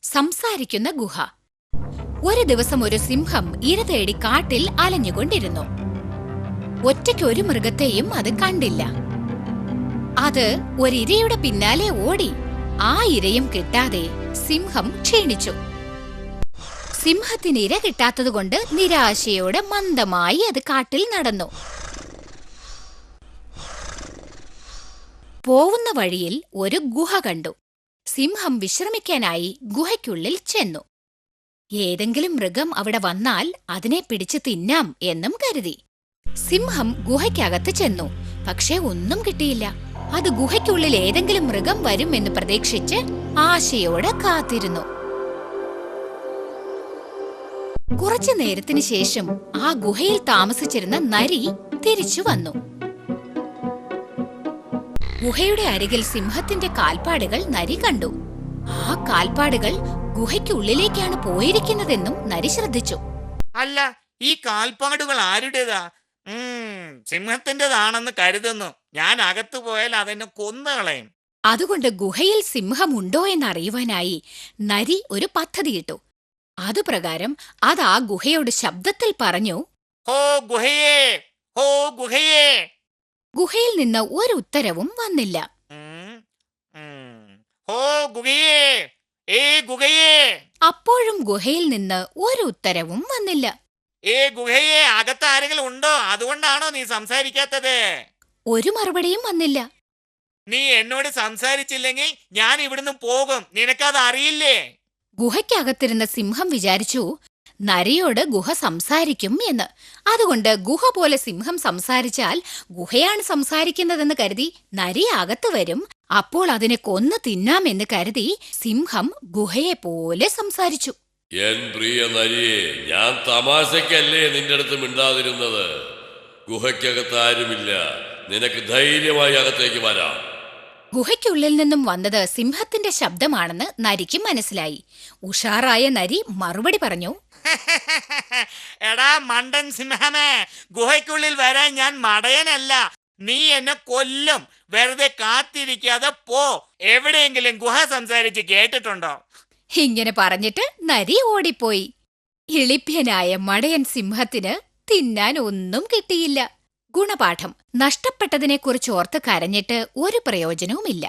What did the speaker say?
സംസാരിക്കുന്ന ഗുഹ. ഒരു ദിവസം ഒരു സിംഹം ഇര തേടി കാട്ടിൽ അലഞ്ഞുകൊണ്ടിരുന്നു. ഒറ്റയ്ക്ക് ഒരു മൃഗത്തെയും അത് കണ്ടില്ല. അത് ഒരിരയുടെ പിന്നാലെ ഓടി. ആ ഇരയും കിട്ടാതെ സിംഹം ക്ഷീണിച്ചു. സിംഹത്തിന് ഇര കിട്ടാത്തതുകൊണ്ട് നിരാശയോടെ മന്ദമായി അത് കാട്ടിൽ നടന്നു. പോവുന്ന വഴിയിൽ ഒരു ഗുഹ കണ്ടു. സിംഹം വിശ്രമിക്കാനായി ഗുഹയ്ക്കുള്ളിൽ ചെന്നു. ഏതെങ്കിലും മൃഗം അവിടെ വന്നാൽ അതിനെ പിടിച്ച് തിന്നാം എന്നും കരുതി. സിംഹം ഗുഹയ്ക്കകത്ത് ചെന്നു. പക്ഷെ ഒന്നും കിട്ടിയില്ല. അത് ഗുഹയ്ക്കുള്ളിൽ ഏതെങ്കിലും മൃഗം വരും എന്ന് പ്രതീക്ഷിച്ച് ആശയോടെ കാത്തിരുന്നു. കുറച്ചു നേരത്തിന് ശേഷം ആ ഗുഹയിൽ താമസിച്ചിരുന്ന നരി തിരിച്ചു വന്നു. ഗുഹയുടെ അരികിൽ സിംഹത്തിന്റെ കാൽപ്പാടുകൾ നരി കണ്ടു. ആ കാൽപ്പാടുകൾ ഗുഹയ്ക്കുള്ളിലേക്കാണ് പോയിരിക്കുന്നതെന്നും നരി ശ്രദ്ധിച്ചു. അല്ല, ഈ കാൽപ്പാടുകൾ ആരുടേതാ? സിംഹത്തിൻ്റെതാണെന്ന് കരുതുന്നു. ഞാൻ അകത്തു പോയാൽ അതെന്നെ കൊന്നുകളയും. അതുകൊണ്ട് ഗുഹയിൽ സിംഹമുണ്ടോ എന്നറിയുവാനായി നരി ഒരു പദ്ധതിയിട്ടു. അതുപ്രകാരം അത് ആ ഗുഹയോട് ശബ്ദത്തിൽ പറഞ്ഞു, ഹോ ഗുഹയേ, ഹോ ഗുഹയേ. ഗുഹയിൽ നിന്ന് ഒരു ഉത്തരവും വന്നില്ല. ഹോ ഗുഹയേ, ഏ ഗുഹയേ. അപ്പോഴും ഗുഹയിൽ നിന്ന് ഒരു ഉത്തരവും വന്നില്ല. ഏ ഗുഹയേ, അകത്ത് ആരെങ്കിലും ഉണ്ടോ? അതുകൊണ്ടാണോ നീ സംസാരിക്കാത്തത്? ഒരു മറുപടിയും വന്നില്ല. നീ എന്നോട് സംസാരിച്ചില്ലെങ്കിൽ ഞാൻ ഇവിടുന്ന് പോകും. നിനക്കത് അറിയില്ലേ? ഗുഹയ്ക്കകത്തിരുന്ന സിംഹം വിചാരിച്ചു നരിയോട് ഗുഹ സംസാരിക്കും എന്ന്. അതുകൊണ്ട് ഗുഹ പോലെ സിംഹം സംസാരിച്ചാൽ ഗുഹയാണ് സംസാരിക്കുന്നതെന്ന് കരുതി നരി അകത്ത് വരും. അപ്പോൾ അതിനെ കൊന്നു തിന്നാമെന്ന് കരുതി സിംഹം ഗുഹയെ പോലെ സംസാരിച്ചു. എൻ പ്രിയ നരിയെ, ഞാൻ തമാശക്കല്ലേ നിന്റെ അടുത്ത് മിണ്ടാതിരുന്നത്. ഗുഹയ്ക്കകത്ത് ആരുമില്ല. നിനക്ക് ധൈര്യമായി അകത്തേക്ക് വരാം. ഗുഹയ്ക്കുള്ളിൽ നിന്നും വന്നത് സിംഹത്തിന്റെ ശബ്ദമാണെന്ന് നരിക്ക് മനസ്സിലായി. ഉഷാറായ നരി മറുപടി പറഞ്ഞു, എടാ മണ്ടൻ സിംഹമേ, ഗുഹയ്ക്കുള്ളിൽ വരാൻ ഞാൻ മടയനല്ല. നീ എന്നെ കൊല്ലും. വെറുതെ കാത്തിരിക്കാതെ പോ. എവിടെയെങ്കിലും ഗുഹ സംസാരിച്ച് കേട്ടിട്ടുണ്ടോ? ഇങ്ങനെ പറഞ്ഞിട്ട് നരി ഓടിപ്പോയി. ഇളിഭ്യനായ മടയൻ സിംഹത്തിന് തിന്നാൻ ഒന്നും കിട്ടിയില്ല. ഗുണപാഠം: നഷ്ടപ്പെട്ടതിനെക്കുറിച്ച് ഓർത്ത് കരഞ്ഞിട്ട് ഒരു പ്രയോജനവുമില്ല.